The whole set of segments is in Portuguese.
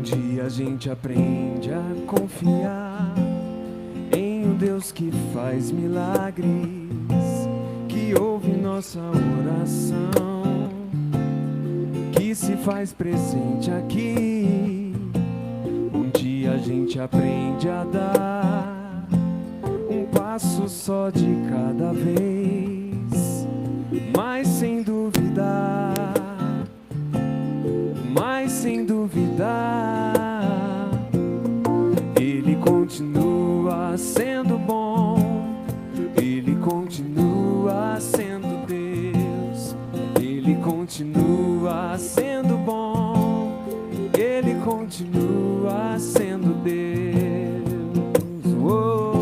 dia a gente aprende a confiar em um Deus que faz milagres, que ouve nossa oração, que se faz presente aqui. Um dia a gente aprende a dar um passo só de cada vez, mas sem duvidar, Ele continua sendo bom, Ele continua sendo Deus, Ele continua sendo bom, Ele continua sendo Deus. Oh.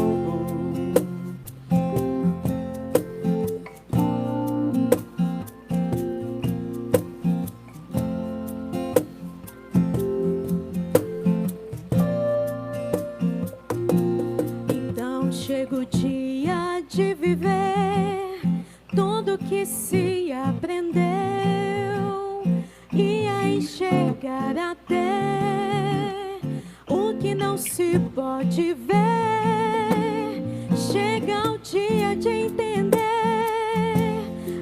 Chega o dia de viver tudo que se aprendeu e a enxergar até o que não se pode ver. Chega o dia de entender,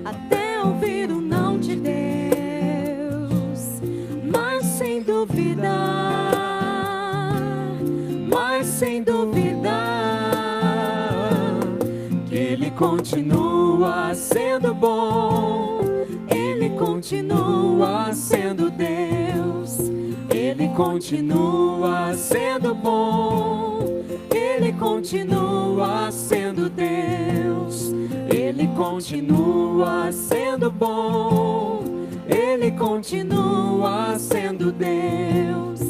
até ouvir o não de Deus, mas sem duvidar, Ele continua sendo bom, Ele continua sendo Deus, Ele continua sendo bom, Ele continua sendo Deus, Ele continua sendo bom, Ele continua sendo Deus,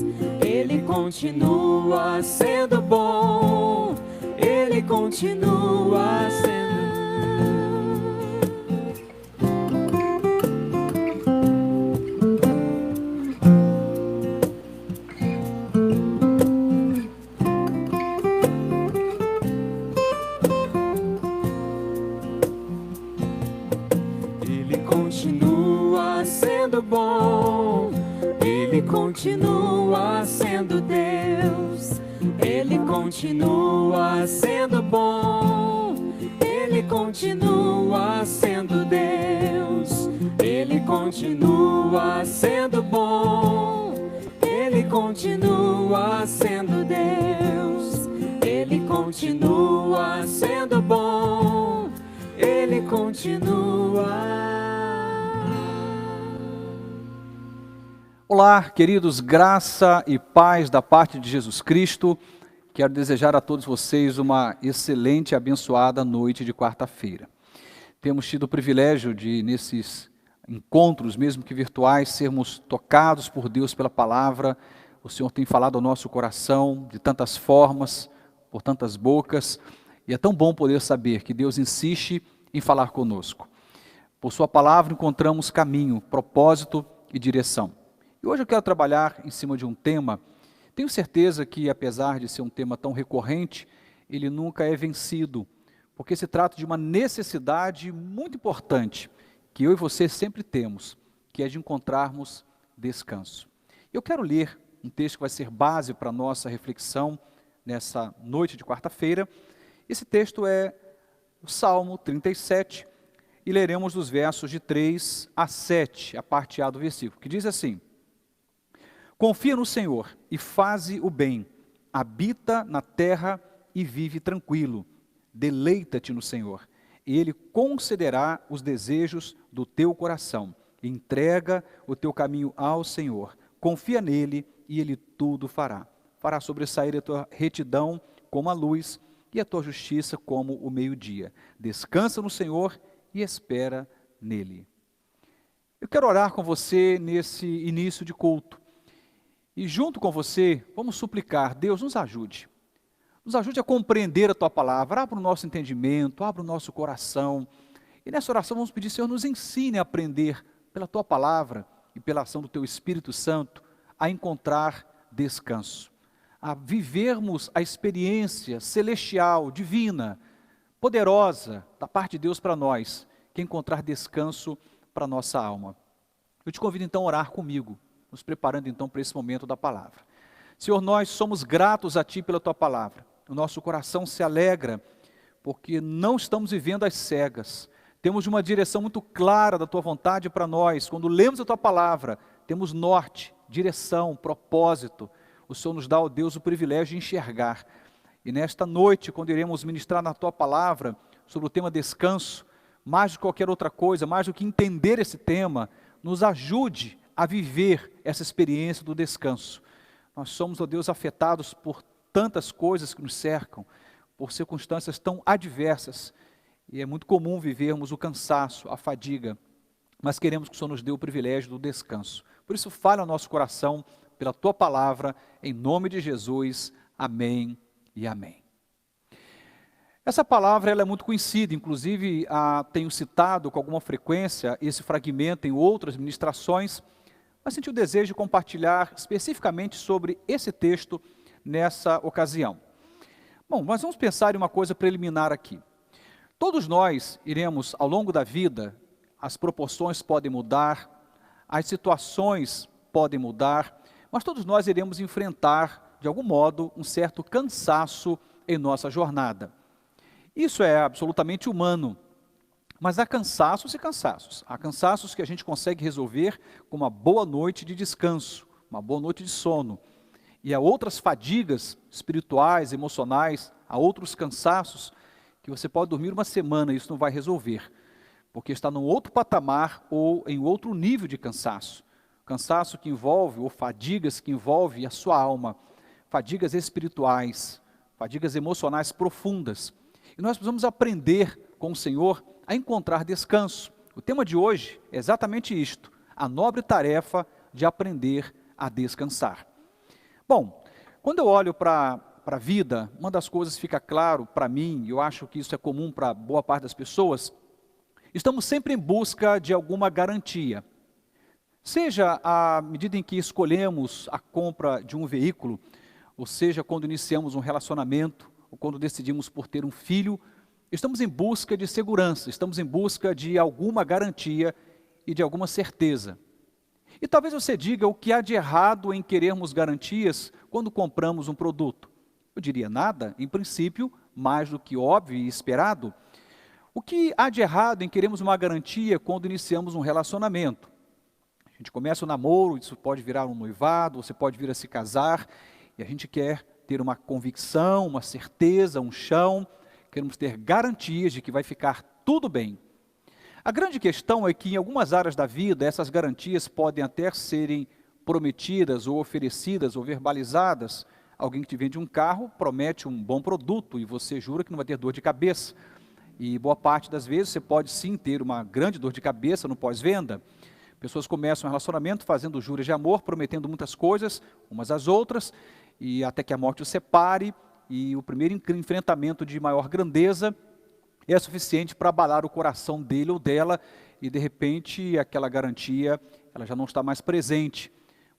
Ele continua sendo bom, Ele continua sendo. Ele continua sendo bom, Ele continua sendo Deus, Ele continua sendo bom, Ele continua sendo Deus, Ele continua sendo bom, Ele continua sendo Deus, Ele continua sendo bom, Ele continua. Olá, queridos, graça e paz da parte de Jesus Cristo. Quero desejar a todos vocês uma excelente e abençoada noite de quarta-feira. Temos tido o privilégio de, nesses encontros, mesmo que virtuais, sermos tocados por Deus pela palavra. O Senhor tem falado ao nosso coração de tantas formas, por tantas bocas, e é tão bom poder saber que Deus insiste em falar conosco. Por sua palavra encontramos caminho, propósito e direção. E hoje eu quero trabalhar em cima de um tema. Tenho certeza que, apesar de ser um tema tão recorrente, ele nunca é vencido, porque se trata de uma necessidade muito importante, que eu e você sempre temos, que é de encontrarmos descanso. Eu quero ler um texto que vai ser base para a nossa reflexão nessa noite de quarta-feira. Esse texto é o Salmo 37, e leremos dos versos de 3 a 7, a parte A do versículo, que diz assim: Confia no Senhor e faze o bem, habita na terra e vive tranquilo. Deleita-te no Senhor, e Ele concederá os desejos do teu coração. Entrega o teu caminho ao Senhor, confia nele e Ele tudo fará. Fará sobressair a tua retidão como a luz e a tua justiça como o meio-dia. Descansa no Senhor e espera nele. Eu quero orar com você nesse início de culto. E junto com você, vamos suplicar, Deus nos ajude a compreender a Tua Palavra, abra o nosso entendimento, abra o nosso coração, e nessa oração vamos pedir, Senhor, nos ensine a aprender pela Tua Palavra e pela ação do Teu Espírito Santo, a encontrar descanso, a vivermos a experiência celestial, divina, poderosa, da parte de Deus para nós, que é encontrar descanso para a nossa alma. Eu te convido então a orar comigo, nos preparando então para esse momento da palavra. Senhor, nós somos gratos a Ti pela Tua palavra. O nosso coração se alegra, porque não estamos vivendo às cegas. Temos uma direção muito clara da Tua vontade para nós. Quando lemos a Tua palavra, temos norte, direção, propósito. O Senhor nos dá, ó Deus, o privilégio de enxergar. E nesta noite, quando iremos ministrar na Tua palavra sobre o tema descanso, mais do que qualquer outra coisa, mais do que entender esse tema, nos ajude a viver essa experiência do descanso. Nós somos, ó Deus, afetados por tantas coisas que nos cercam, por circunstâncias tão adversas, e é muito comum vivermos o cansaço, a fadiga, mas queremos que o Senhor nos dê o privilégio do descanso. Por isso, fale ao nosso coração pela Tua palavra, em nome de Jesus. Amém e amém. Essa palavra ela é muito conhecida, inclusive tenho citado com alguma frequência esse fragmento em outras ministrações, mas senti o desejo de compartilhar especificamente sobre esse texto nessa ocasião. Bom, mas vamos pensar em uma coisa preliminar aqui. Todos nós iremos, ao longo da vida, as proporções podem mudar, as situações podem mudar, mas todos nós iremos enfrentar, de algum modo, um certo cansaço em nossa jornada. Isso é absolutamente humano, mas há cansaços e cansaços. Há cansaços que a gente consegue resolver com uma boa noite de descanso, uma boa noite de sono. E há outras fadigas espirituais, emocionais, há outros cansaços que você pode dormir uma semana e isso não vai resolver, porque está num outro patamar ou em outro nível de cansaço. Cansaço que envolve, ou fadigas que envolve a sua alma, fadigas espirituais, fadigas emocionais profundas. E nós precisamos aprender com o Senhor a encontrar descanso. O tema de hoje é exatamente isto, a nobre tarefa de aprender a descansar. Bom, quando eu olho para a vida, uma das coisas que fica claro para mim, e eu acho que isso é comum para boa parte das pessoas, estamos sempre em busca de alguma garantia. Seja à medida em que escolhemos a compra de um veículo, ou seja, quando iniciamos um relacionamento, ou quando decidimos por ter um filho, estamos em busca de segurança, estamos em busca de alguma garantia e de alguma certeza. E talvez você diga o que há de errado em querermos garantias quando compramos um produto. Eu diria nada, em princípio, mais do que óbvio e esperado. O que há de errado em querermos uma garantia quando iniciamos um relacionamento? A gente começa o namoro, isso pode virar um noivado, você pode vir a se casar, e a gente quer ter uma convicção, uma certeza, um chão, queremos ter garantias de que vai ficar tudo bem. A grande questão é que em algumas áreas da vida, essas garantias podem até serem prometidas ou oferecidas ou verbalizadas. Alguém que te vende um carro promete um bom produto e você jura que não vai ter dor de cabeça. E boa parte das vezes você pode sim ter uma grande dor de cabeça no pós-venda. Pessoas começam um relacionamento fazendo juras de amor, prometendo muitas coisas umas às outras, e até que a morte os separe, e o primeiro enfrentamento de maior grandeza é suficiente para abalar o coração dele ou dela, e de repente aquela garantia ela já não está mais presente.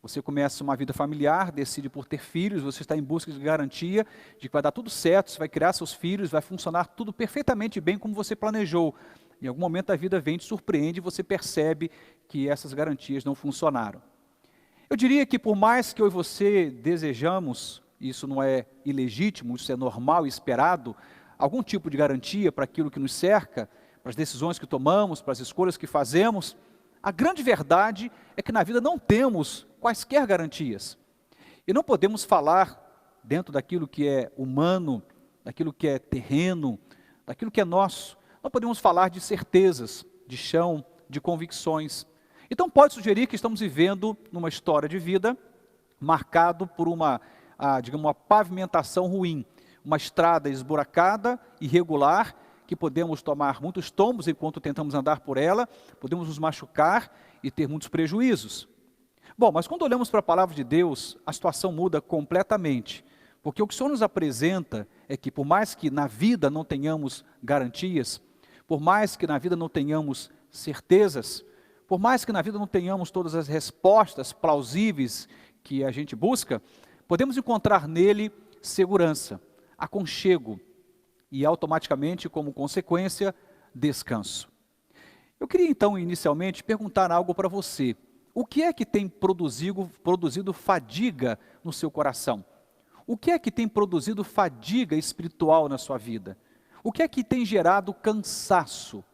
Você começa uma vida familiar, decide por ter filhos, você está em busca de garantia de que vai dar tudo certo, você vai criar seus filhos, vai funcionar tudo perfeitamente bem como você planejou. Em algum momento a vida vem, te surpreende e você percebe que essas garantias não funcionaram. Eu diria que por mais que eu e você desejamos, isso não é ilegítimo, isso é normal e esperado, algum tipo de garantia para aquilo que nos cerca, para as decisões que tomamos, para as escolhas que fazemos, a grande verdade é que na vida não temos quaisquer garantias. E não podemos falar dentro daquilo que é humano, daquilo que é terreno, daquilo que é nosso. Não podemos falar de certezas, de chão, de convicções. Então pode sugerir que estamos vivendo numa história de vida marcado por digamos, uma pavimentação ruim, uma estrada esburacada, irregular, que podemos tomar muitos tombos enquanto tentamos andar por ela, podemos nos machucar e ter muitos prejuízos. Bom, mas quando olhamos para a palavra de Deus, a situação muda completamente, porque o que o Senhor nos apresenta é que por mais que na vida não tenhamos garantias, por mais que na vida não tenhamos certezas, por mais que na vida não tenhamos todas as respostas plausíveis que a gente busca, podemos encontrar nele segurança, aconchego e automaticamente, como consequência, descanso. Eu queria então, inicialmente, perguntar algo para você. o que é que tem produzido fadiga no seu coração? O que é que tem produzido fadiga espiritual na sua vida? O que é que tem gerado cansaço?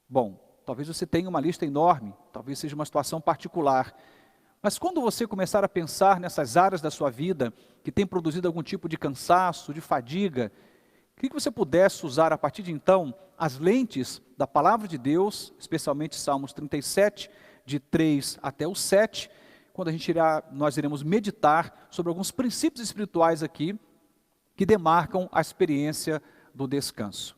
Bom, talvez você tenha uma lista enorme, talvez seja uma situação particular. Mas quando você começar a pensar nessas áreas da sua vida que tem produzido algum tipo de cansaço, de fadiga, queria que você pudesse usar a partir de então as lentes da Palavra de Deus, especialmente Salmos 37, de 3 até o 7, quando nós iremos meditar sobre alguns princípios espirituais aqui que demarcam a experiência do descanso.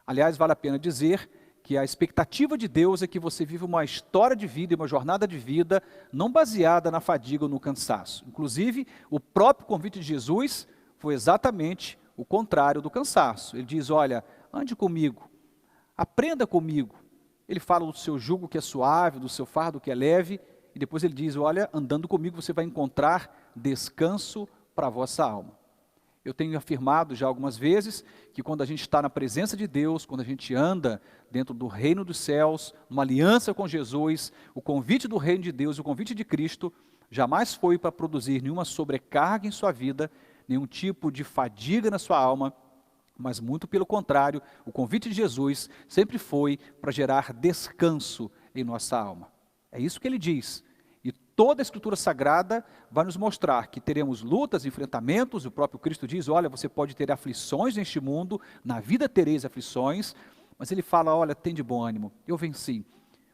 Aliás, vale a pena dizer que a expectativa de Deus é que você viva uma história de vida e uma jornada de vida não baseada na fadiga ou no cansaço. Inclusive, o próprio convite de Jesus foi exatamente o contrário do cansaço. Ele diz, olha, ande comigo, aprenda comigo. Ele fala do seu jugo que é suave, do seu fardo que é leve, e depois ele diz, olha, andando comigo você vai encontrar descanso para a vossa alma. Eu tenho afirmado já algumas vezes que quando a gente está na presença de Deus, quando a gente anda dentro do reino dos céus, numa aliança com Jesus, o convite do reino de Deus, o convite de Cristo, jamais foi para produzir nenhuma sobrecarga em sua vida, nenhum tipo de fadiga na sua alma, mas muito pelo contrário, o convite de Jesus sempre foi para gerar descanso em nossa alma. É isso que ele diz. E toda a Escritura Sagrada vai nos mostrar que teremos lutas, enfrentamentos, o próprio Cristo diz, olha, você pode ter aflições neste mundo, na vida tereis aflições, mas ele fala, olha, tem de bom ânimo, eu venci.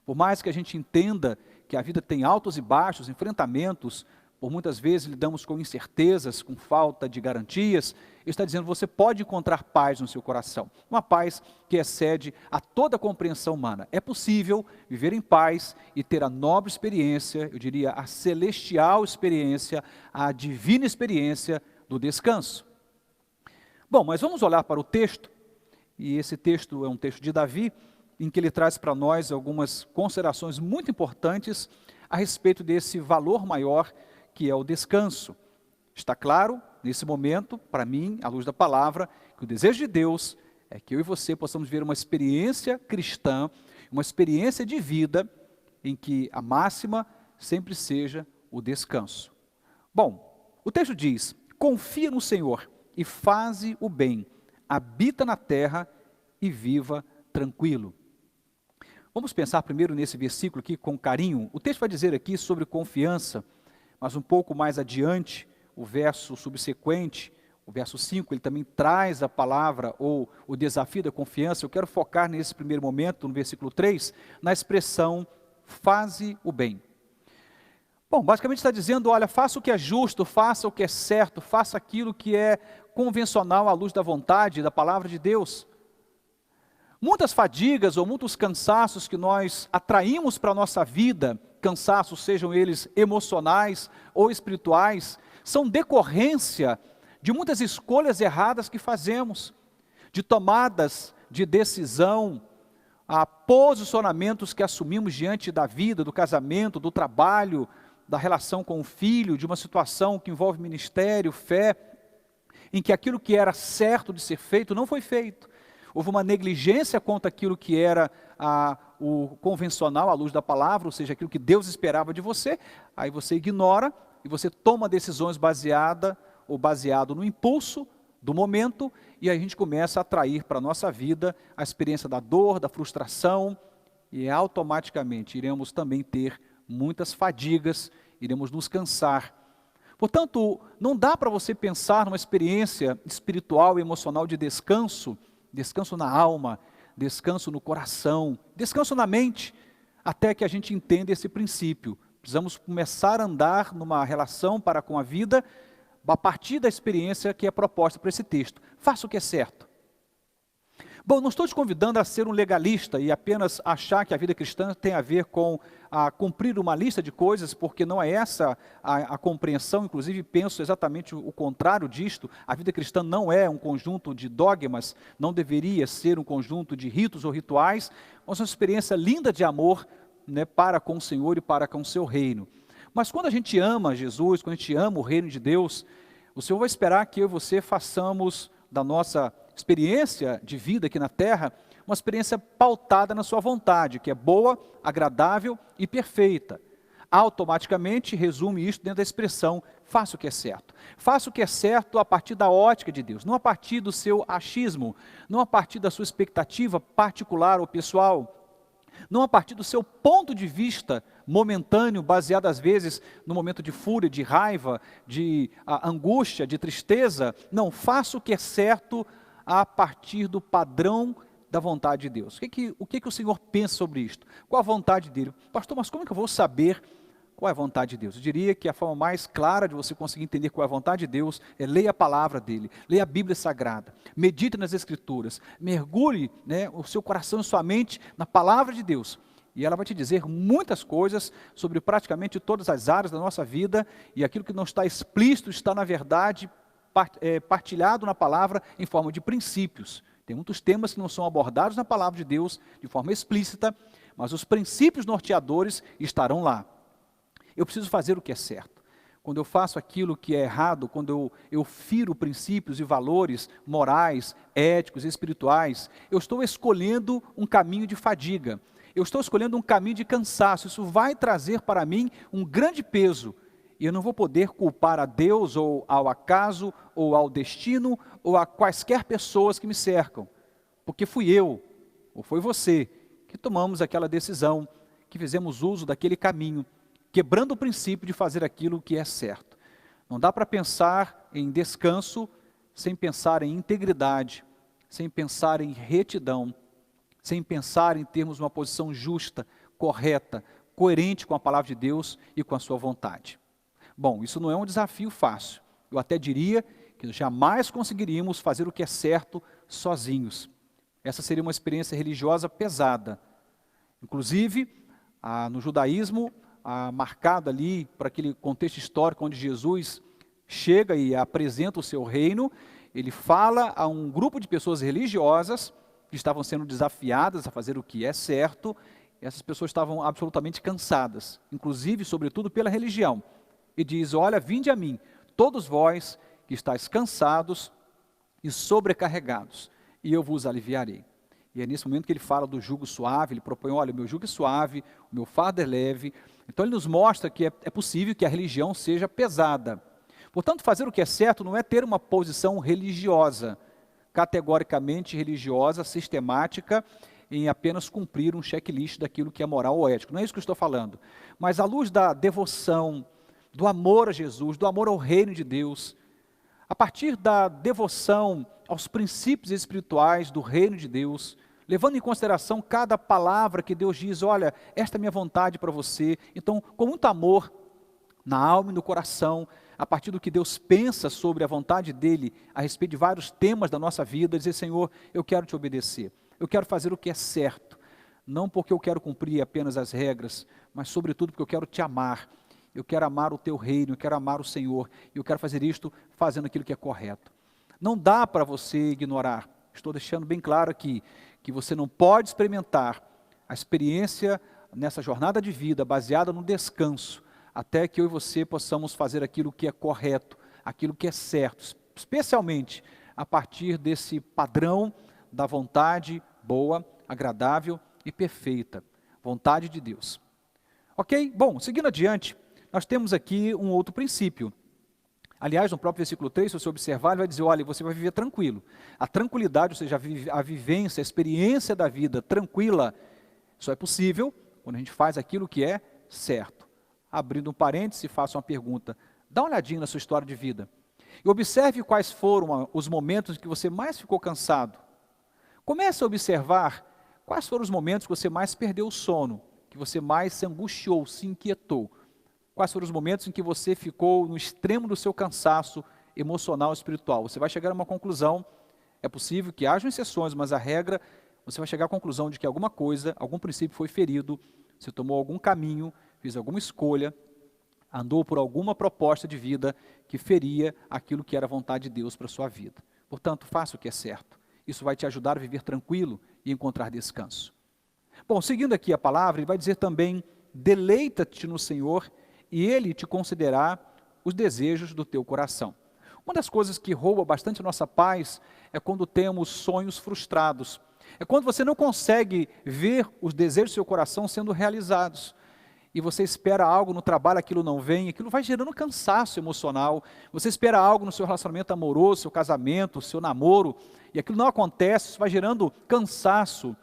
Por mais que a gente entenda que a vida tem altos e baixos, enfrentamentos, por muitas vezes lidamos com incertezas, com falta de garantias, ele está dizendo, você pode encontrar paz no seu coração, uma paz que excede a toda a compreensão humana. É possível viver em paz e ter a nobre experiência, eu diria a celestial experiência, a divina experiência do descanso. Bom, mas vamos olhar para o texto, e esse texto é um texto de Davi, em que ele traz para nós algumas considerações muito importantes a respeito desse valor maior que é o descanso. Está claro, nesse momento, para mim, à luz da palavra, que o desejo de Deus é que eu e você possamos ver uma experiência cristã, uma experiência de vida, em que a máxima sempre seja o descanso. Bom, o texto diz, confia no Senhor e faze o bem, habita na terra e viva tranquilo. Vamos pensar primeiro nesse versículo aqui com carinho. O texto vai dizer aqui sobre confiança, mas um pouco mais adiante, o verso subsequente, o verso 5, ele também traz a palavra ou o desafio da confiança. Eu quero focar nesse primeiro momento, no versículo 3, na expressão, faze o bem. Bom, basicamente está dizendo, olha, faça o que é justo, faça o que é certo, faça aquilo que é convencional à luz da vontade, da palavra de Deus. Muitas fadigas ou muitos cansaços que nós atraímos para a nossa vida, cansaços, sejam eles emocionais ou espirituais, são decorrência de muitas escolhas erradas que fazemos, de tomadas de decisão, a posicionamentos que assumimos diante da vida, do casamento, do trabalho, da relação com o filho, de uma situação que envolve ministério, fé, em que aquilo que era certo de ser feito não foi feito. Houve uma negligência quanto àquilo que era o convencional à luz da palavra, ou seja, aquilo que Deus esperava de você, aí você ignora e você toma decisões baseado no impulso do momento, e aí a gente começa a atrair para a nossa vida a experiência da dor, da frustração, e automaticamente iremos também ter muitas fadigas, iremos nos cansar. Portanto, não dá para você pensar numa experiência espiritual e emocional de descanso, descanso na alma, descanso no coração, descanso na mente, até que a gente entenda esse princípio. Precisamos começar a andar numa relação para com a vida, a partir da experiência que é proposta para esse texto. Faça o que é certo. Bom, não estou te convidando a ser um legalista e apenas achar que a vida cristã tem a ver com cumprir uma lista de coisas, porque não é essa a compreensão, inclusive penso exatamente o contrário disto. A vida cristã não é um conjunto de dogmas, não deveria ser um conjunto de ritos ou rituais, mas uma experiência linda de amor, né, para com o Senhor e para com o seu reino. Mas quando a gente ama Jesus, quando a gente ama o reino de Deus, o Senhor vai esperar que eu e você façamos da nossa experiência de vida aqui na terra, uma experiência pautada na sua vontade, que é boa, agradável e perfeita. automaticamente resume isso dentro da expressão, faça o que é certo. Faça o que é certo a partir da ótica de Deus, não a partir do seu achismo, não a partir da sua expectativa particular ou pessoal, não a partir do seu ponto de vista momentâneo, baseado às vezes no momento de fúria, de raiva, de angústia, de tristeza. Não, faça o que é certo a partir do padrão da vontade de Deus. O que o Senhor pensa sobre isto? Qual a vontade dele? Pastor, mas como é que eu vou saber qual é a vontade de Deus? Eu diria que a forma mais clara de você conseguir entender qual é a vontade de Deus é ler a palavra dele, ler a Bíblia Sagrada, medite nas Escrituras, mergulhe, o seu coração e sua mente na palavra de Deus. E ela vai te dizer muitas coisas sobre praticamente todas as áreas da nossa vida, e aquilo que não está explícito está, na verdade, partilhado na palavra em forma de princípios. Tem muitos temas que não são abordados na palavra de Deus de forma explícita, mas os princípios norteadores estarão lá. Eu preciso fazer o que é certo. Quando eu faço aquilo que é errado, quando eu firo princípios e valores morais, éticos e espirituais, eu estou escolhendo um caminho de fadiga. Eu estou escolhendo um caminho de cansaço. Isso vai trazer para mim um grande peso. E eu não vou poder culpar a Deus, ou ao acaso, ou ao destino, ou a quaisquer pessoas que me cercam. Porque fui eu, ou foi você, que tomamos aquela decisão, que fizemos uso daquele caminho, quebrando o princípio de fazer aquilo que é certo. Não dá para pensar em descanso sem pensar em integridade, sem pensar em retidão, sem pensar em termos uma posição justa, correta, coerente com a palavra de Deus e com a sua vontade. Bom, isso não é um desafio fácil. Eu até diria que jamais conseguiríamos fazer o que é certo sozinhos. Essa seria uma experiência religiosa pesada. Inclusive, no judaísmo, marcado ali para aquele contexto histórico onde Jesus chega e apresenta o seu reino, ele fala a um grupo de pessoas religiosas que estavam sendo desafiadas a fazer o que é certo. Essas pessoas estavam absolutamente cansadas, inclusive, sobretudo, pela religião. E diz, olha, vinde a mim, todos vós que estáis cansados e sobrecarregados, e eu vos aliviarei. E é nesse momento que ele fala do jugo suave, ele propõe, olha, o meu jugo é suave, o meu fardo é leve. Então ele nos mostra que é possível que a religião seja pesada. Portanto, fazer o que é certo não é ter uma posição religiosa, categoricamente religiosa, sistemática, em apenas cumprir um checklist daquilo que é moral ou ético. Não é isso que eu estou falando. Mas à luz da devoção, do amor a Jesus, do amor ao reino de Deus, a partir da devoção aos princípios espirituais do reino de Deus, levando em consideração cada palavra que Deus diz, olha, esta é a minha vontade para você. Então, com muito amor na alma e no coração, a partir do que Deus pensa sobre a vontade dEle, a respeito de vários temas da nossa vida, dizer, Senhor, eu quero te obedecer, eu quero fazer o que é certo, não porque eu quero cumprir apenas as regras, mas sobretudo porque eu quero te amar, eu quero amar o teu reino, eu quero amar o Senhor, e eu quero fazer isto fazendo aquilo que é correto. Não dá para você ignorar, estou deixando bem claro aqui, que você não pode experimentar a experiência nessa jornada de vida baseada no descanso, até que eu e você possamos fazer aquilo que é correto, aquilo que é certo, especialmente a partir desse padrão da vontade boa, agradável e perfeita, vontade de Deus. Ok? Bom, seguindo adiante, nós temos aqui um outro princípio. Aliás, no próprio versículo 3, se você observar, ele vai dizer, olha, você vai viver tranquilo. A tranquilidade, ou seja, a vivência, a experiência da vida tranquila, só é possível quando a gente faz aquilo que é certo. Abrindo um parêntese, faço uma pergunta. Dá uma olhadinha na sua história de vida. E observe quais foram os momentos em que você mais ficou cansado. Comece a observar quais foram os momentos que você mais perdeu o sono, que você mais se angustiou, se inquietou. Quais foram os momentos em que você ficou no extremo do seu cansaço emocional e espiritual. Você vai chegar a uma conclusão, é possível que hajam exceções, mas a regra, você vai chegar à conclusão de que alguma coisa, algum princípio foi ferido, você tomou algum caminho, fez alguma escolha, andou por alguma proposta de vida que feria aquilo que era a vontade de Deus para a sua vida. Portanto, faça o que é certo. Isso vai te ajudar a viver tranquilo e encontrar descanso. Bom, seguindo aqui a palavra, ele vai dizer também, deleita-te no Senhor e Ele te concederá os desejos do teu coração. Uma das coisas que rouba bastante a nossa paz é quando temos sonhos frustrados. É quando você não consegue ver os desejos do seu coração sendo realizados. e você espera algo no trabalho, aquilo não vem, aquilo vai gerando cansaço emocional. Você espera algo no seu relacionamento amoroso, seu casamento, seu namoro, e aquilo não acontece, isso vai gerando cansaço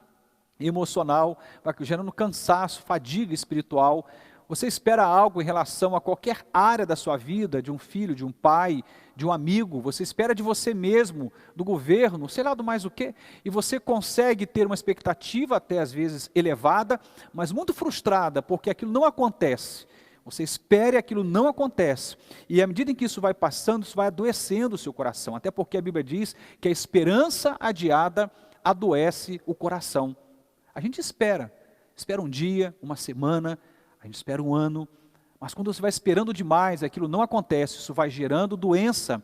emocional, vai gerando cansaço, fadiga espiritual. Você espera algo em relação a qualquer área da sua vida, de um filho, de um pai, de um amigo, você espera de você mesmo, do governo, sei lá do mais o quê, e você consegue ter uma expectativa até às vezes elevada, mas muito frustrada, porque aquilo não acontece. Você espera e aquilo não acontece, e à medida em que isso vai passando, isso vai adoecendo o seu coração, até porque a Bíblia diz que a esperança adiada adoece o coração. A gente espera um dia, uma semana, a gente espera um ano, mas quando você vai esperando demais, aquilo não acontece, isso vai gerando doença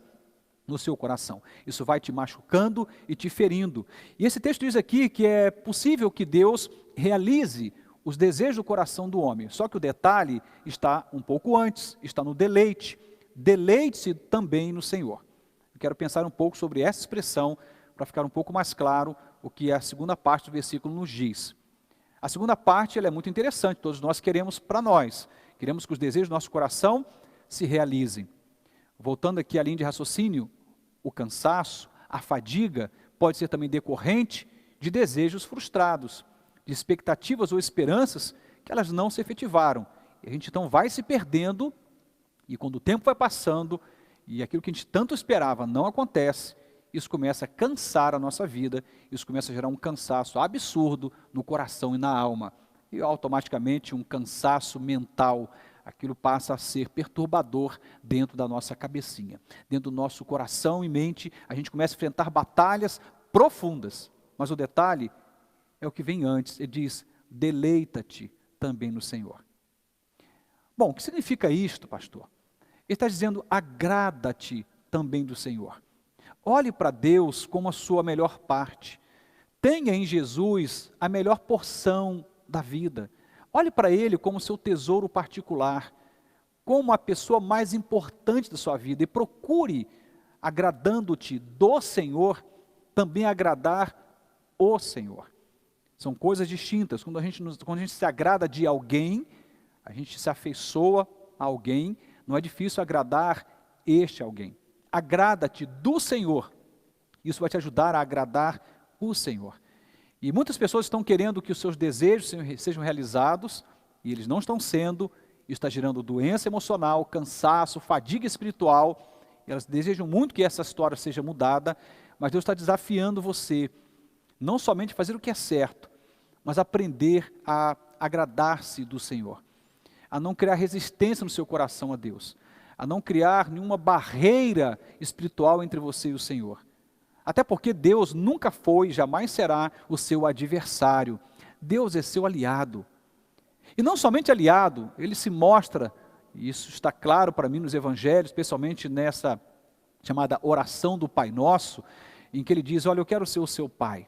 no seu coração. Isso vai te machucando e te ferindo. E esse texto diz aqui que é possível que Deus realize os desejos do coração do homem. Só que o detalhe está um pouco antes, está no deleite. Deleite-se também no Senhor. Eu quero pensar um pouco sobre essa expressão, para ficar um pouco mais claro o que a segunda parte do versículo nos diz. A segunda parte ela é muito interessante, todos nós queremos para nós. Queremos que os desejos do nosso coração se realizem. Voltando aqui à linha de raciocínio, o cansaço, a fadiga, pode ser também decorrente de desejos frustrados, de expectativas ou esperanças que elas não se efetivaram. E a gente então vai se perdendo, e quando o tempo vai passando, e aquilo que a gente tanto esperava não acontece, isso começa a cansar a nossa vida, isso começa a gerar um cansaço absurdo no coração e na alma. E automaticamente um cansaço mental, aquilo passa a ser perturbador dentro da nossa cabecinha. Dentro do nosso coração e mente, a gente começa a enfrentar batalhas profundas. Mas o detalhe é o que vem antes, ele diz, deleita-te também no Senhor. Bom, o que significa isto, pastor? Ele está dizendo, agrada-te também do Senhor. Olhe para Deus como a sua melhor parte. Tenha em Jesus a melhor porção da vida. Olhe para Ele como seu tesouro particular, como a pessoa mais importante da sua vida, e procure, agradando-te do Senhor, também agradar o Senhor. São coisas distintas. Quando a gente se agrada de alguém, a gente se afeiçoa a alguém, não é difícil agradar este alguém. Agrada-te do Senhor, isso vai te ajudar a agradar o Senhor. E muitas pessoas estão querendo que os seus desejos sejam realizados, e eles não estão sendo, isso está gerando doença emocional, cansaço, fadiga espiritual, e elas desejam muito que essa história seja mudada, mas Deus está desafiando você, não somente fazer o que é certo, mas aprender a agradar-se do Senhor, a não criar resistência no seu coração a Deus, a não criar nenhuma barreira espiritual entre você e o Senhor. Até porque Deus nunca foi, jamais será o seu adversário. Deus é seu aliado. E não somente aliado, Ele se mostra, e isso está claro para mim nos Evangelhos, especialmente nessa chamada oração do Pai Nosso, em que Ele diz, olha, eu quero ser o seu Pai.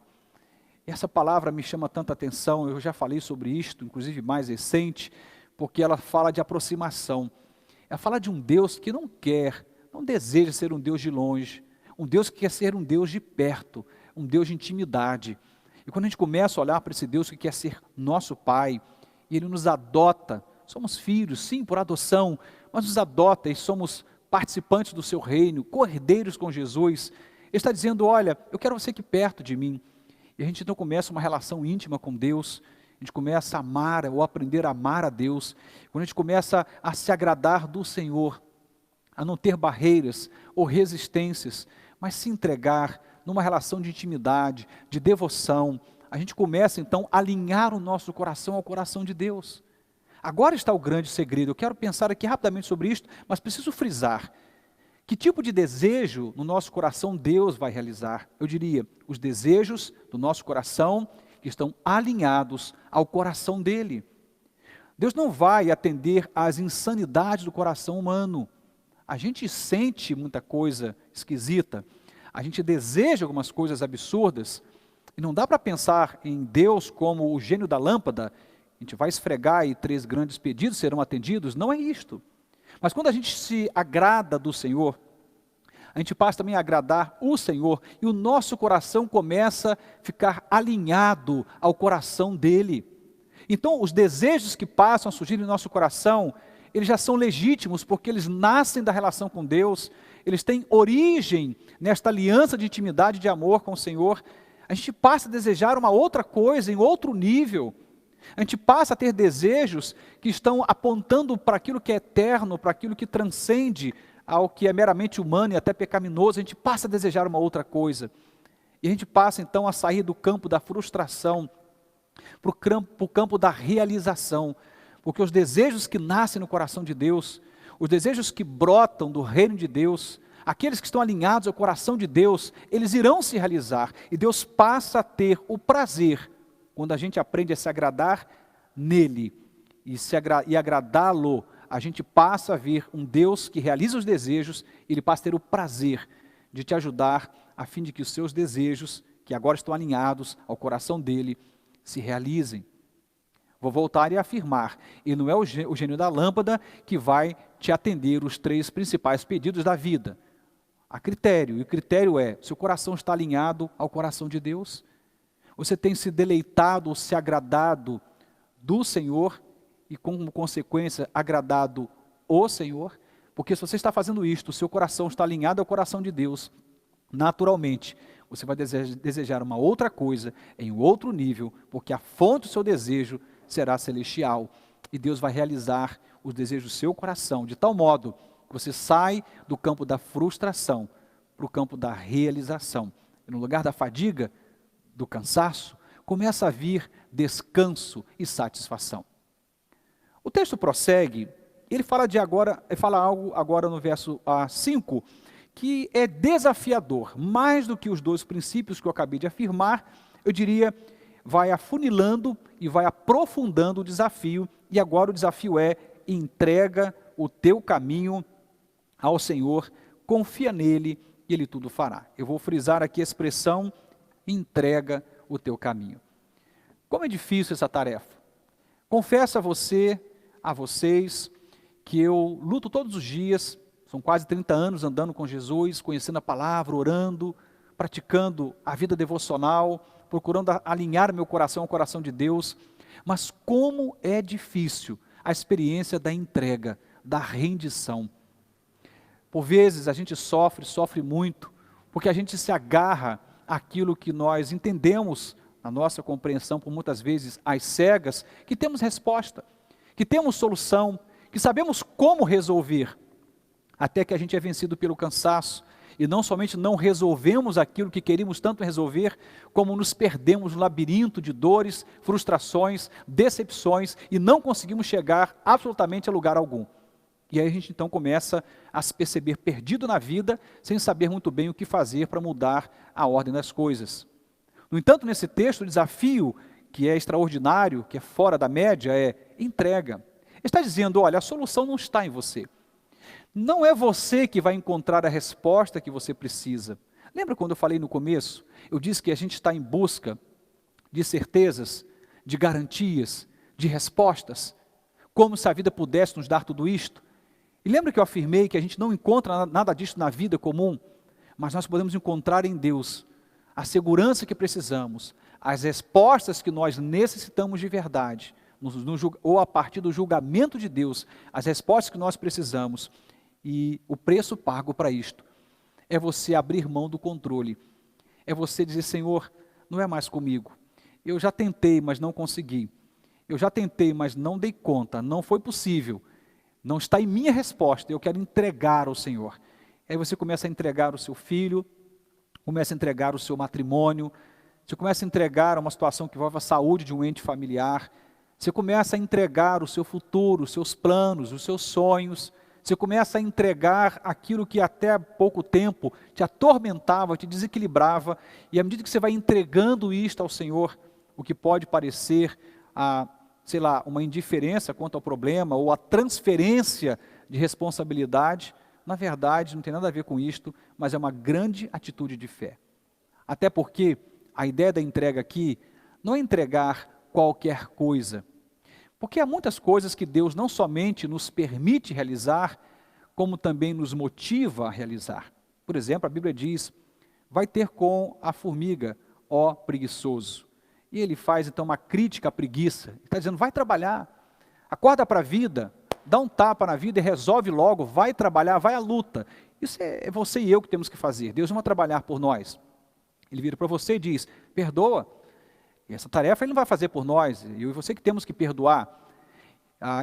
E essa palavra me chama tanta atenção, eu já falei sobre isto, inclusive mais recente, porque ela fala de aproximação. Ela fala de um Deus que não deseja ser um Deus de longe, um Deus que quer ser um Deus de perto, um Deus de intimidade. E quando a gente começa a olhar para esse Deus que quer ser nosso Pai, e Ele nos adota, somos filhos, sim, por adoção, mas nos adota e somos participantes do seu reino, cordeiros com Jesus. Ele está dizendo, olha, eu quero você aqui perto de mim. E a gente então começa uma relação íntima com Deus, a gente começa a amar ou aprender a amar a Deus, quando a gente começa a se agradar do Senhor, a não ter barreiras ou resistências, mas se entregar numa relação de intimidade, de devoção, a gente começa então a alinhar o nosso coração ao coração de Deus. Agora está o grande segredo, eu quero pensar aqui rapidamente sobre isto, mas preciso frisar, que tipo de desejo no nosso coração Deus vai realizar? Eu diria, os desejos do nosso coração que estão alinhados ao coração dele. Deus não vai atender às insanidades do coração humano. A gente sente muita coisa esquisita, a gente deseja algumas coisas absurdas, e não dá para pensar em Deus como o gênio da lâmpada, a gente vai esfregar e 3 grandes pedidos serão atendidos, não é isto. Mas quando a gente se agrada do Senhor, a gente passa também a agradar o Senhor, e o nosso coração começa a ficar alinhado ao coração dele. Então, os desejos que passam a surgir no nosso coração, eles já são legítimos, porque eles nascem da relação com Deus, eles têm origem nesta aliança de intimidade e de amor com o Senhor. A gente passa a desejar uma outra coisa, em outro nível. A gente passa a ter desejos que estão apontando para aquilo que é eterno, para aquilo que transcende ao que é meramente humano e até pecaminoso. A gente passa a desejar uma outra coisa. E a gente passa então a sair do campo da frustração para o campo da realização. Porque os desejos que nascem no coração de Deus, os desejos que brotam do reino de Deus, aqueles que estão alinhados ao coração de Deus, eles irão se realizar. E Deus passa a ter o prazer, quando a gente aprende a se agradar nele e agradá-lo, a gente passa a ver um Deus que realiza os desejos, e ele passa a ter o prazer de te ajudar, a fim de que os seus desejos, que agora estão alinhados ao coração dele, se realizem. Vou voltar e afirmar, e não é o gênio da lâmpada que vai te atender os 3 principais pedidos da vida. Há critério, e o critério é, seu coração está alinhado ao coração de Deus? Você tem se deleitado ou se agradado do Senhor e, como consequência, agradado o Senhor? Porque se você está fazendo isto, o seu coração está alinhado ao coração de Deus, naturalmente, você vai desejar uma outra coisa, em um outro nível, porque a fonte do seu desejo será celestial, e Deus vai realizar os desejos do seu coração, de tal modo que você sai do campo da frustração para o campo da realização. E no lugar da fadiga, do cansaço, começa a vir descanso e satisfação. O texto prossegue, ele fala algo agora no verso 5, que é desafiador, mais do que os 2 princípios que eu acabei de afirmar, eu diria, vai afunilando e vai aprofundando o desafio, e agora o desafio é: entrega o teu caminho ao Senhor, confia nele e ele tudo fará. Eu vou frisar aqui a expressão: entrega o teu caminho. Como é difícil essa tarefa. Confesso a vocês, que eu luto todos os dias, são quase 30 anos andando com Jesus, conhecendo a palavra, orando, praticando a vida devocional, procurando alinhar meu coração ao coração de Deus, mas como é difícil a experiência da entrega, da rendição. Por vezes a gente sofre muito, porque a gente se agarra àquilo que nós entendemos, na nossa compreensão, por muitas vezes às cegas, que temos resposta, que temos solução, que sabemos como resolver, até que a gente é vencido pelo cansaço, e não somente não resolvemos aquilo que queríamos tanto resolver, como nos perdemos no labirinto de dores, frustrações, decepções, e não conseguimos chegar absolutamente a lugar algum. E aí a gente então começa a se perceber perdido na vida, sem saber muito bem o que fazer para mudar a ordem das coisas. No entanto, nesse texto, o desafio, que é extraordinário, que é fora da média, é entrega. Ele está dizendo, olha, a solução não está em você. Não é você que vai encontrar a resposta que você precisa. Lembra quando eu falei no começo? Eu disse que a gente está em busca de certezas, de garantias, de respostas, como se a vida pudesse nos dar tudo isto. E lembra que eu afirmei que a gente não encontra nada disso na vida comum, mas nós podemos encontrar em Deus a segurança que precisamos, as respostas que nós necessitamos de verdade, ou a partir do julgamento de Deus, as respostas que nós precisamos. E o preço pago para isto é você abrir mão do controle, é você dizer, Senhor, não é mais comigo, eu já tentei, mas não consegui, eu já tentei, mas não dei conta, não foi possível, não está em minha resposta, eu quero entregar ao Senhor. Aí você começa a entregar o seu filho, começa a entregar o seu matrimônio, você começa a entregar uma situação que envolve a saúde de um ente familiar, você começa a entregar o seu futuro, os seus planos, os seus sonhos, você começa a entregar aquilo que até há pouco tempo te atormentava, te desequilibrava, e à medida que você vai entregando isto ao Senhor, o que pode parecer uma indiferença quanto ao problema, ou a transferência de responsabilidade, na verdade não tem nada a ver com isto, mas é uma grande atitude de fé. Até porque a ideia da entrega aqui não é entregar qualquer coisa, porque há muitas coisas que Deus não somente nos permite realizar, como também nos motiva a realizar. Por exemplo, a Bíblia diz, vai ter com a formiga, ó preguiçoso. E ele faz então uma crítica à preguiça. Ele está dizendo, vai trabalhar, acorda para a vida, dá um tapa na vida e resolve logo, vai trabalhar, vai à luta. Isso é você e eu que temos que fazer. Deus não vai trabalhar por nós. Ele vira para você e diz, perdoa. E essa tarefa ele não vai fazer por nós, eu e você que temos que perdoar.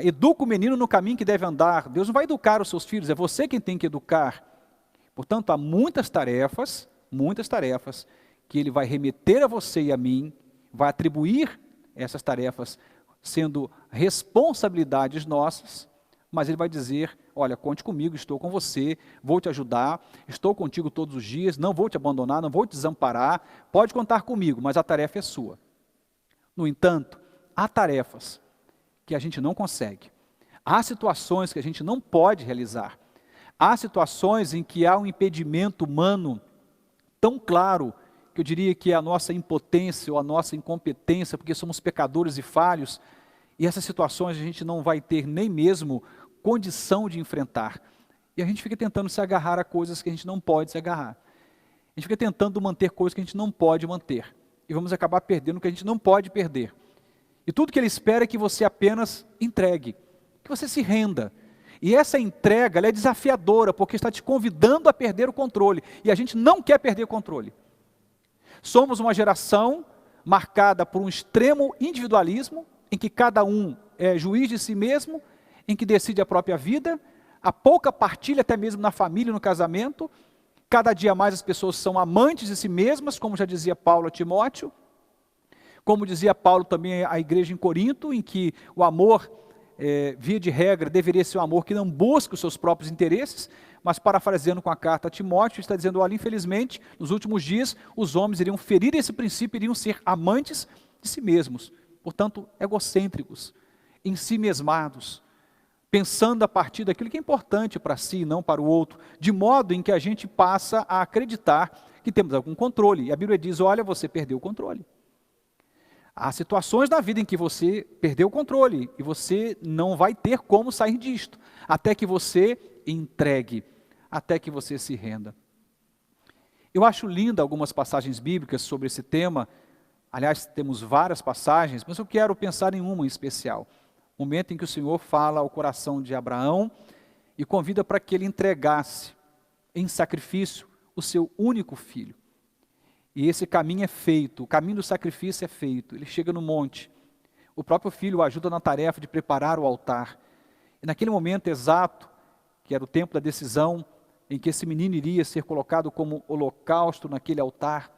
Educa o menino no caminho que deve andar. Deus não vai educar os seus filhos, é você quem tem que educar. Portanto, há muitas tarefas que ele vai remeter a você e a mim, vai atribuir essas tarefas sendo responsabilidades nossas, mas ele vai dizer, olha, conte comigo, estou com você, vou te ajudar, estou contigo todos os dias, não vou te abandonar, não vou te desamparar, pode contar comigo, mas a tarefa é sua. No entanto, há tarefas que a gente não consegue, há situações que a gente não pode realizar, há situações em que há um impedimento humano tão claro, que eu diria que é a nossa impotência ou a nossa incompetência, porque somos pecadores e falhos, e essas situações a gente não vai ter nem mesmo condição de enfrentar. E a gente fica tentando se agarrar a coisas que a gente não pode se agarrar. A gente fica tentando manter coisas que a gente não pode manter. E vamos acabar perdendo o que a gente não pode perder. E tudo que ele espera é que você apenas entregue, que você se renda. E essa entrega, ela é desafiadora, porque está te convidando a perder o controle. E a gente não quer perder o controle. Somos uma geração marcada por um extremo individualismo, em que cada um é juiz de si mesmo, em que decide a própria vida, há pouca partilha até mesmo na família e no casamento, cada dia mais as pessoas são amantes de si mesmas, como já dizia Paulo a Timóteo, como dizia Paulo também à igreja em Corinto, em que o amor, via de regra, deveria ser um amor que não busca os seus próprios interesses, mas parafraseando com a carta a Timóteo, está dizendo, olha, infelizmente, nos últimos dias, os homens iriam ferir esse princípio, iriam ser amantes de si mesmos, portanto, egocêntricos, em si mesmados, pensando a partir daquilo que é importante para si e não para o outro, de modo em que a gente passa a acreditar que temos algum controle, e a Bíblia diz, olha, você perdeu o controle. Há situações na vida em que você perdeu o controle, e você não vai ter como sair disto, até que você entregue, até que você se renda. Eu acho linda algumas passagens bíblicas sobre esse tema, aliás, temos várias passagens, mas eu quero pensar em uma em especial. O momento em que o Senhor fala ao coração de Abraão e convida para que ele entregasse em sacrifício o seu único filho. E esse caminho é feito, o caminho do sacrifício é feito. Ele chega no monte, o próprio filho o ajuda na tarefa de preparar o altar. E naquele momento exato, que era o tempo da decisão, em que esse menino iria ser colocado como holocausto naquele altar,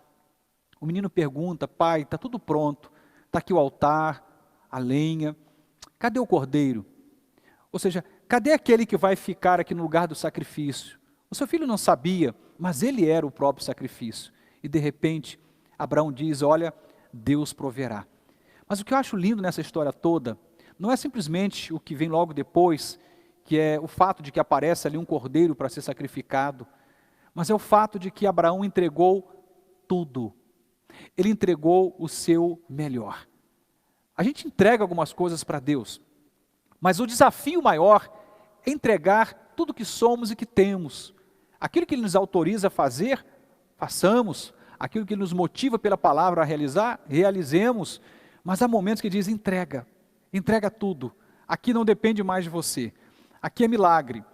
o menino pergunta, pai, está tudo pronto, está aqui o altar, a lenha, cadê o cordeiro? Ou seja, cadê aquele que vai ficar aqui no lugar do sacrifício? O seu filho não sabia, mas ele era o próprio sacrifício. E de repente, Abraão diz, olha, Deus proverá. Mas o que eu acho lindo nessa história toda, não é simplesmente o que vem logo depois, que é o fato de que aparece ali um cordeiro para ser sacrificado, mas é o fato de que Abraão entregou tudo. Ele entregou o seu melhor. A gente entrega algumas coisas para Deus, mas o desafio maior é entregar tudo que somos e que temos. Aquilo que Ele nos autoriza a fazer, façamos. Aquilo que Ele nos motiva pela palavra a realizar, realizemos. Mas há momentos que diz, entrega tudo. Aqui não depende mais de você. Aqui é milagre.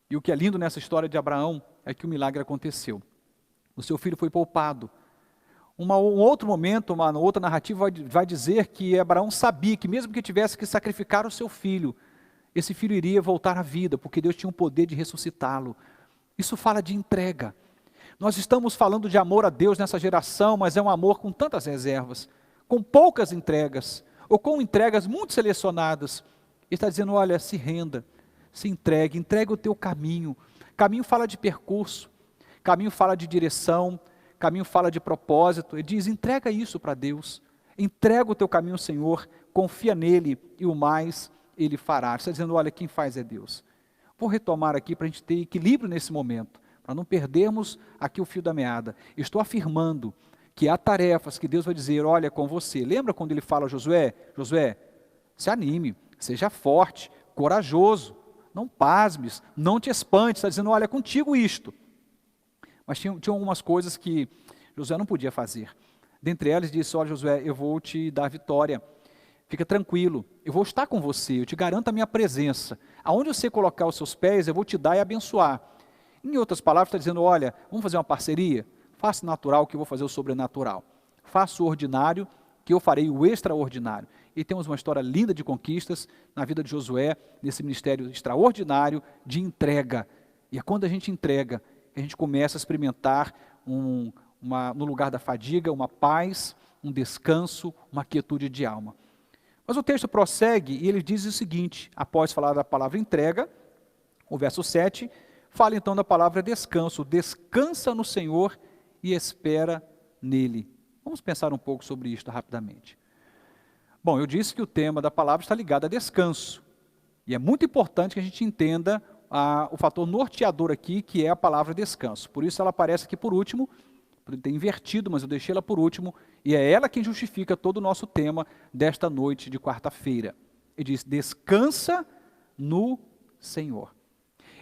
E o que é lindo nessa história de Abraão é que o milagre aconteceu. O seu filho foi poupado. Um outro momento, uma outra narrativa vai dizer que Abraão sabia que mesmo que tivesse que sacrificar o seu filho, esse filho iria voltar à vida, porque Deus tinha o poder de ressuscitá-lo. Isso fala de entrega. Nós estamos falando de amor a Deus nessa geração, mas é um amor com tantas reservas, com poucas entregas, ou com entregas muito selecionadas. Ele está dizendo, olha, se renda, se entregue o teu caminho. Caminho fala de percurso, caminho fala de direção, caminho fala de propósito. Ele diz, entrega isso para Deus, entrega o teu caminho ao Senhor, confia nele e o mais Ele fará. Ele está dizendo, olha, quem faz é Deus. Vou retomar aqui para a gente ter equilíbrio nesse momento, para não perdermos aqui o fio da meada. Estou afirmando que há tarefas que Deus vai dizer, olha, com você. Lembra quando Ele fala a Josué? Josué, se anime, seja forte, corajoso, não pasmes, não te espantes. Está dizendo, olha, contigo isto. Mas tinha algumas coisas que Josué não podia fazer. Dentre elas disse: olha, Josué, eu vou te dar vitória, fica tranquilo, eu vou estar com você, eu te garanto a minha presença, aonde você colocar os seus pés, eu vou te dar e abençoar. Em outras palavras, está dizendo: olha, vamos fazer uma parceria? Faça o natural que eu vou fazer o sobrenatural, faça o ordinário que eu farei o extraordinário. E temos uma história linda de conquistas na vida de Josué, nesse ministério extraordinário de entrega. E é quando a gente entrega, que a gente começa a experimentar no lugar da fadiga, uma paz, um descanso, uma quietude de alma. Mas o texto prossegue e ele diz o seguinte, após falar da palavra entrega, o verso 7, fala então da palavra descanso. Descansa no Senhor e espera nele. Vamos pensar um pouco sobre isto rapidamente. Bom, eu disse que o tema da palavra está ligado a descanso. E é muito importante que a gente entenda o fator norteador aqui, que é a palavra descanso. Por isso ela aparece aqui por último, por ter invertido, mas eu deixei ela por último, e é ela quem justifica todo o nosso tema desta noite de quarta-feira. Ele diz: descansa no Senhor.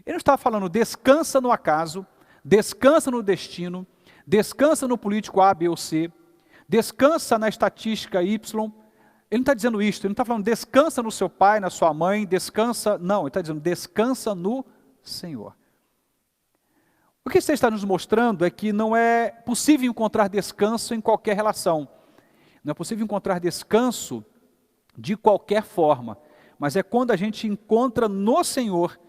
Ele não está falando descansa no acaso, descansa no destino, descansa no político A, B ou C, descansa na estatística Y. Ele não está dizendo isso, ele não está falando descansa no seu pai, na sua mãe, descansa, não, ele está dizendo descansa no Senhor. O que você está nos mostrando é que não é possível encontrar descanso em qualquer relação, não é possível encontrar descanso de qualquer forma, mas é quando a gente encontra no Senhor,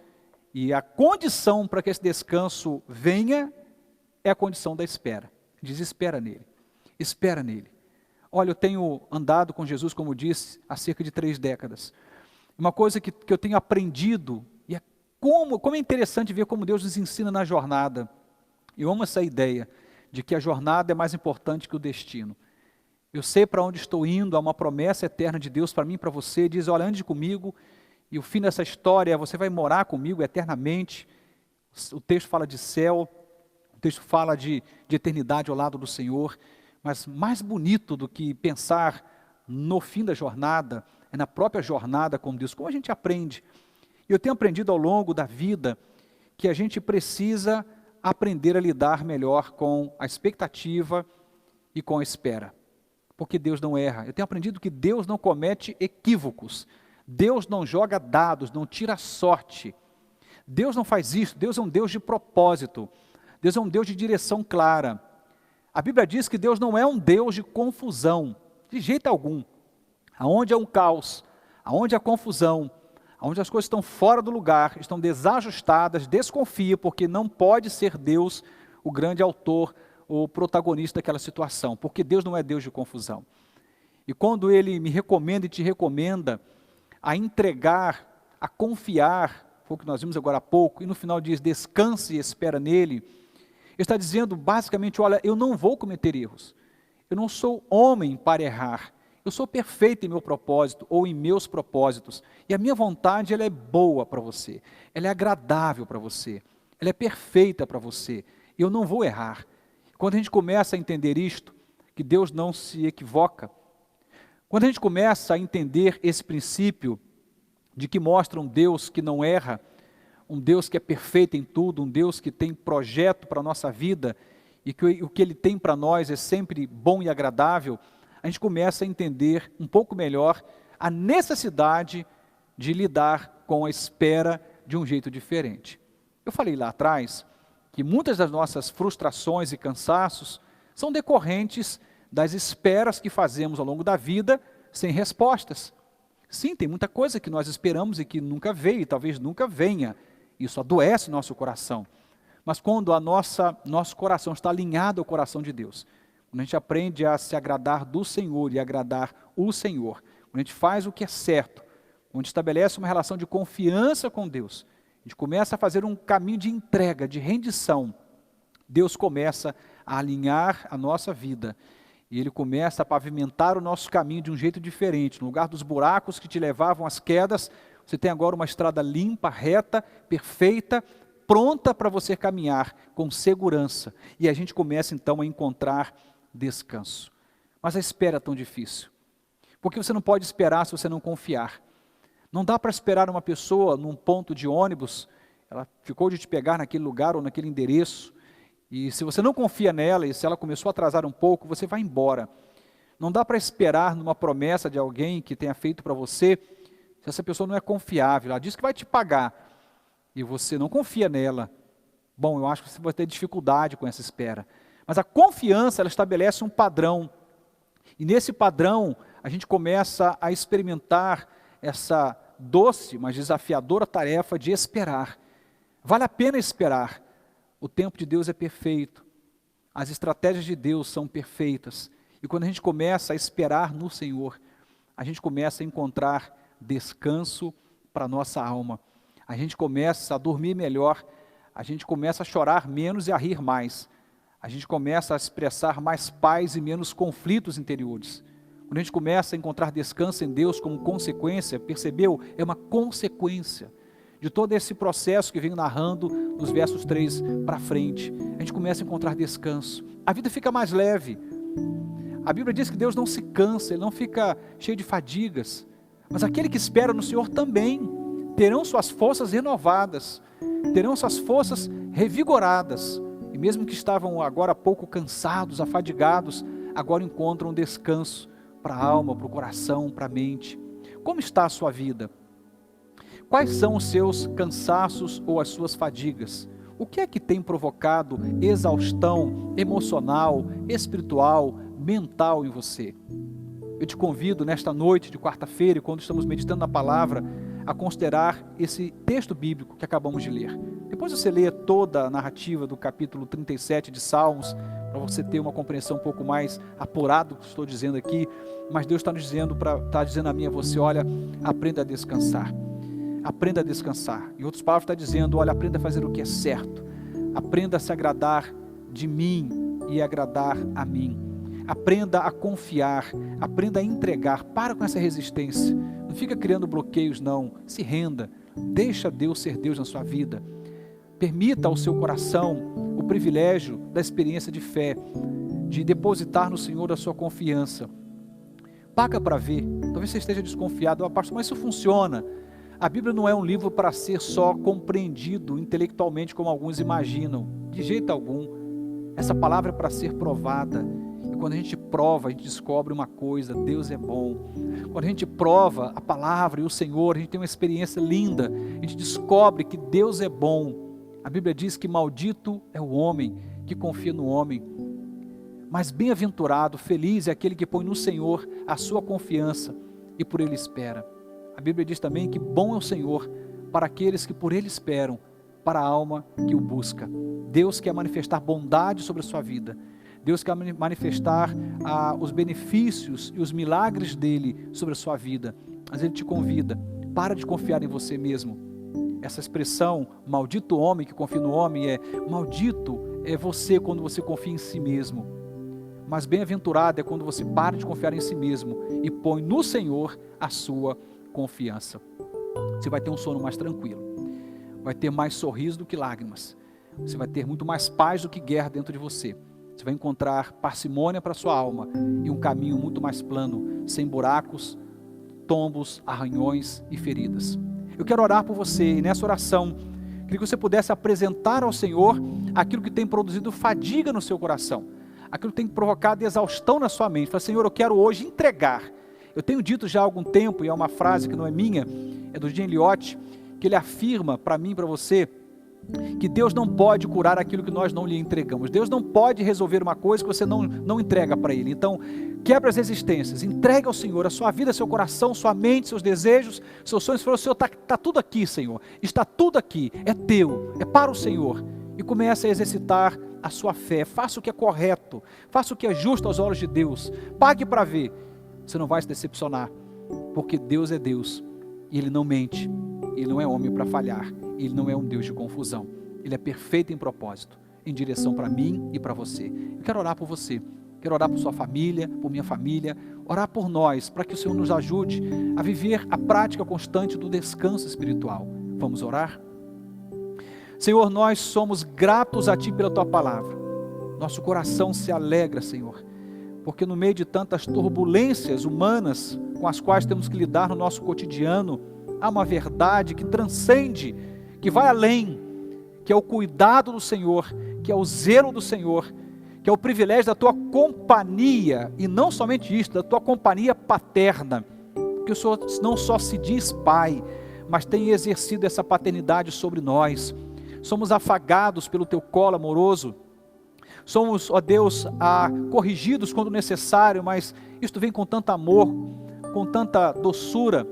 e a condição para que esse descanso venha é a condição da espera. Diz: espera nele, espera nele. Olha, eu tenho andado com Jesus, como disse, há cerca de 3 décadas. Uma coisa que eu tenho aprendido, e como é interessante ver como Deus nos ensina na jornada. Eu amo essa ideia de que a jornada é mais importante que o destino. Eu sei para onde estou indo, há uma promessa eterna de Deus para mim e para você. Diz: olha, ande comigo, e o fim dessa história, você vai morar comigo eternamente. O texto fala de céu, o texto fala de eternidade ao lado do Senhor. Mas mais bonito do que pensar no fim da jornada, é na própria jornada com Deus. Como a gente aprende? Eu tenho aprendido ao longo da vida que a gente precisa aprender a lidar melhor com a expectativa e com a espera. Porque Deus não erra. Eu tenho aprendido que Deus não comete equívocos. Deus não joga dados, não tira sorte. Deus não faz isso. Deus é um Deus de propósito. Deus é um Deus de direção clara. A Bíblia diz que Deus não é um Deus de confusão, de jeito algum. Aonde há um caos, aonde há confusão, aonde as coisas estão fora do lugar, estão desajustadas, desconfia, porque não pode ser Deus o grande autor, o protagonista daquela situação, porque Deus não é Deus de confusão. E quando Ele me recomenda e te recomenda a entregar, a confiar, foi o que nós vimos agora há pouco, e no final diz: descanse e espera nele. Ele está dizendo basicamente: olha, eu não vou cometer erros, eu não sou homem para errar, eu sou perfeito em meu propósito ou em meus propósitos, e a minha vontade ela é boa para você, ela é agradável para você, ela é perfeita para você, e eu não vou errar. Quando a gente começa a entender isto, que Deus não se equivoca, quando a gente começa a entender esse princípio de que mostra um Deus que não erra, um Deus que é perfeito em tudo, um Deus que tem projeto para a nossa vida e que o que Ele tem para nós é sempre bom e agradável, a gente começa a entender um pouco melhor a necessidade de lidar com a espera de um jeito diferente. Eu falei lá atrás que muitas das nossas frustrações e cansaços são decorrentes das esperas que fazemos ao longo da vida sem respostas. Sim, tem muita coisa que nós esperamos e que nunca veio e talvez nunca venha. Isso adoece o nosso coração. Mas quando nosso coração está alinhado ao coração de Deus, quando a gente aprende a se agradar do Senhor e agradar o Senhor, quando a gente faz o que é certo, quando a gente estabelece uma relação de confiança com Deus, a gente começa a fazer um caminho de entrega, de rendição, Deus começa a alinhar a nossa vida e Ele começa a pavimentar o nosso caminho de um jeito diferente. No lugar dos buracos que te levavam às quedas, você tem agora uma estrada limpa, reta, perfeita, pronta para você caminhar com segurança. E a gente começa então a encontrar descanso. Mas a espera é tão difícil. Porque você não pode esperar se você não confiar. Não dá para esperar uma pessoa num ponto de ônibus, ela ficou de te pegar naquele lugar ou naquele endereço, e se você não confia nela, e se ela começou a atrasar um pouco, você vai embora. Não dá para esperar numa promessa de alguém que tenha feito para você, se essa pessoa não é confiável. Ela diz que vai te pagar e você não confia nela. Bom, eu acho que você vai ter dificuldade com essa espera. Mas a confiança, ela estabelece um padrão. E nesse padrão, a gente começa a experimentar essa doce, mas desafiadora tarefa de esperar. Vale a pena esperar. O tempo de Deus é perfeito. As estratégias de Deus são perfeitas. E quando a gente começa a esperar no Senhor, a gente começa a encontrar descanso para a nossa alma. A gente começa a dormir melhor, a gente começa a chorar menos e a rir mais. A gente começa a expressar mais paz e menos conflitos interiores. Quando a gente começa a encontrar descanso em Deus como consequência, percebeu? É uma consequência de todo esse processo que venho narrando nos versos 3 para frente. A gente começa a encontrar descanso. A vida fica mais leve. A Bíblia diz que Deus não se cansa, Ele não fica cheio de fadigas. Mas aquele que espera no Senhor também terão suas forças renovadas, terão suas forças revigoradas. E mesmo que estavam agora há pouco cansados, afadigados, agora encontram descanso para a alma, para o coração, para a mente. Como está a sua vida? Quais são os seus cansaços ou as suas fadigas? O que é que tem provocado exaustão emocional, espiritual, mental em você? Eu te convido nesta noite de quarta-feira, quando estamos meditando na palavra, a considerar esse texto bíblico que acabamos de ler. Depois você lê toda a narrativa do capítulo 37 de Salmos, para você ter uma compreensão um pouco mais apurada do que estou dizendo aqui, mas Deus está nos dizendo, está dizendo a mim e a você, olha, aprenda a descansar. Aprenda a descansar. Em outras palavras, está dizendo, olha, aprenda a fazer o que é certo. Aprenda a se agradar de mim e agradar a mim. Aprenda a confiar, aprenda a entregar. Para com essa resistência. Não fica criando bloqueios, não. Se renda. Deixa Deus ser Deus na sua vida. Permita ao seu coração o privilégio da experiência de fé, de depositar no Senhor a sua confiança. Paga para ver. Talvez você esteja desconfiado. Pastor, mas isso funciona. A Bíblia não é um livro para ser só compreendido intelectualmente como alguns imaginam. De jeito algum. Essa palavra é para ser provada. E quando a gente prova, a gente descobre uma coisa, Deus é bom. Quando a gente prova a palavra e o Senhor, a gente tem uma experiência linda. A gente descobre que Deus é bom. A Bíblia diz que maldito é o homem que confia no homem. Mas bem-aventurado, feliz é aquele que põe no Senhor a sua confiança e por Ele espera. A Bíblia diz também que bom é o Senhor para aqueles que por Ele esperam, para a alma que o busca. Deus quer manifestar bondade sobre a sua vida. Deus quer manifestar os benefícios e os milagres dEle sobre a sua vida. Mas Ele te convida, para de confiar em você mesmo. Essa expressão, maldito homem que confia no homem, maldito é você quando você confia em si mesmo. Mas bem-aventurado é quando você para de confiar em si mesmo e põe no Senhor a sua confiança. Você vai ter um sono mais tranquilo. Vai ter mais sorriso do que lágrimas. Você vai ter muito mais paz do que guerra dentro de você. Você vai encontrar parcimônia para a sua alma e um caminho muito mais plano, sem buracos, tombos, arranhões e feridas. Eu quero orar por você e nessa oração, queria que você pudesse apresentar ao Senhor aquilo que tem produzido fadiga no seu coração, aquilo que tem provocado exaustão na sua mente. Fala, Senhor, eu quero hoje entregar. Eu tenho dito já há algum tempo, e é uma frase que não é minha, é do Jim Elliot, que ele afirma para mim e para você, que Deus não pode curar aquilo que nós não lhe entregamos. Deus não pode resolver uma coisa que você não entrega para Ele. Então, quebra as resistências, entregue ao Senhor a sua vida, seu coração, sua mente, seus desejos, seus sonhos. Senhor, está tudo aqui, Senhor. Está tudo aqui, é teu, é para o Senhor. E comece a exercitar a sua fé. Faça o que é correto, faça o que é justo aos olhos de Deus. Pague para ver. Você não vai se decepcionar, porque Deus é Deus e Ele não mente. Ele não é homem para falhar. Ele não é um Deus de confusão. Ele é perfeito em propósito, em direção para mim e para você. Eu quero orar por você. Quero orar por sua família, por minha família. Orar por nós, para que o Senhor nos ajude a viver a prática constante do descanso espiritual. Vamos orar? Senhor, nós somos gratos a Ti pela Tua palavra. Nosso coração se alegra, Senhor, porque no meio de tantas turbulências humanas com as quais temos que lidar no nosso cotidiano, há uma verdade que transcende, que vai além, que é o cuidado do Senhor, que é o zelo do Senhor, que é o privilégio da tua companhia, e não somente isso, da tua companhia paterna, que o Senhor não só se diz Pai, mas tem exercido essa paternidade sobre nós. Somos afagados pelo teu colo amoroso, somos, ó Deus, corrigidos quando necessário, mas isto vem com tanto amor, com tanta doçura,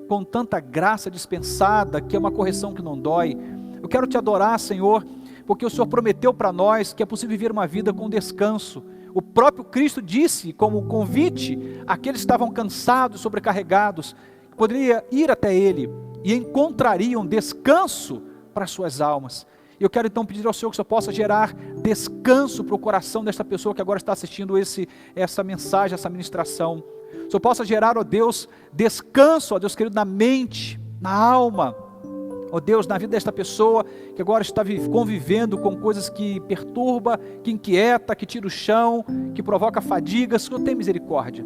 com tanta graça dispensada, que é uma correção que não dói. Eu quero te adorar, Senhor, porque o Senhor prometeu para nós que é possível viver uma vida com descanso. O próprio Cristo disse, como convite, àqueles que estavam cansados, sobrecarregados, que poderia ir até Ele e encontrariam descanso para as suas almas. E eu quero então pedir ao Senhor que o Senhor possa gerar descanso para o coração desta pessoa que agora está assistindo essa mensagem, essa ministração. O Senhor possa gerar, ó Deus, descanso, ó Deus querido, na mente, na alma, ó Deus, na vida desta pessoa que agora está convivendo com coisas que perturba, que inquieta, que tira o chão, que provoca fadigas. Senhor, tem misericórdia.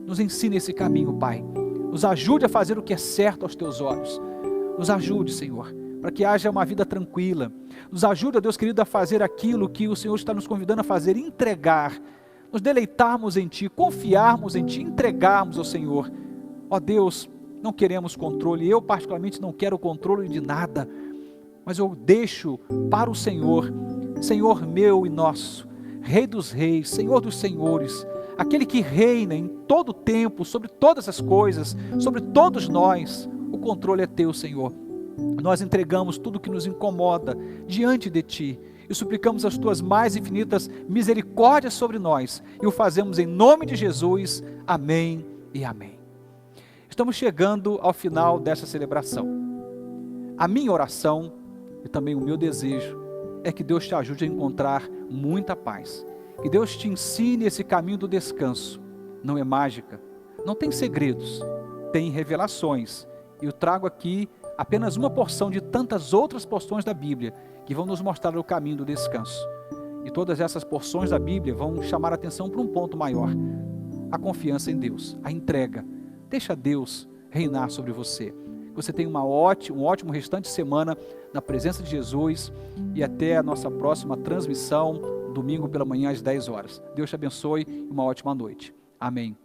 Nos ensine esse caminho, Pai. Nos ajude a fazer o que é certo aos teus olhos. Nos ajude, Senhor, para que haja uma vida tranquila. Nos ajude, ó Deus querido, a fazer aquilo que o Senhor está nos convidando a fazer, entregar, nos deleitarmos em Ti, confiarmos em Ti, entregarmos ao Senhor. Ó Deus, não queremos controle, eu particularmente não quero controle de nada, mas eu deixo para o Senhor, Senhor meu e nosso, Rei dos reis, Senhor dos senhores, aquele que reina em todo o tempo, sobre todas as coisas, sobre todos nós. O controle é Teu, Senhor. Nós entregamos tudo que nos incomoda diante de Ti e suplicamos as Tuas mais infinitas misericórdias sobre nós, e o fazemos em nome de Jesus. Amém e amém. Estamos chegando ao final dessa celebração. A minha oração e também o meu desejo é que Deus te ajude a encontrar muita paz, que Deus te ensine esse caminho do descanso. Não é mágica, não tem segredos, tem revelações, e eu trago aqui apenas uma porção de tantas outras porções da Bíblia que vão nos mostrar o caminho do descanso. E todas essas porções da Bíblia vão chamar a atenção para um ponto maior: a confiança em Deus, a entrega. Deixa Deus reinar sobre você. Que você tenha um ótimo restante de semana na presença de Jesus, e até a nossa próxima transmissão, domingo pela manhã às 10 horas. Deus te abençoe e uma ótima noite. Amém.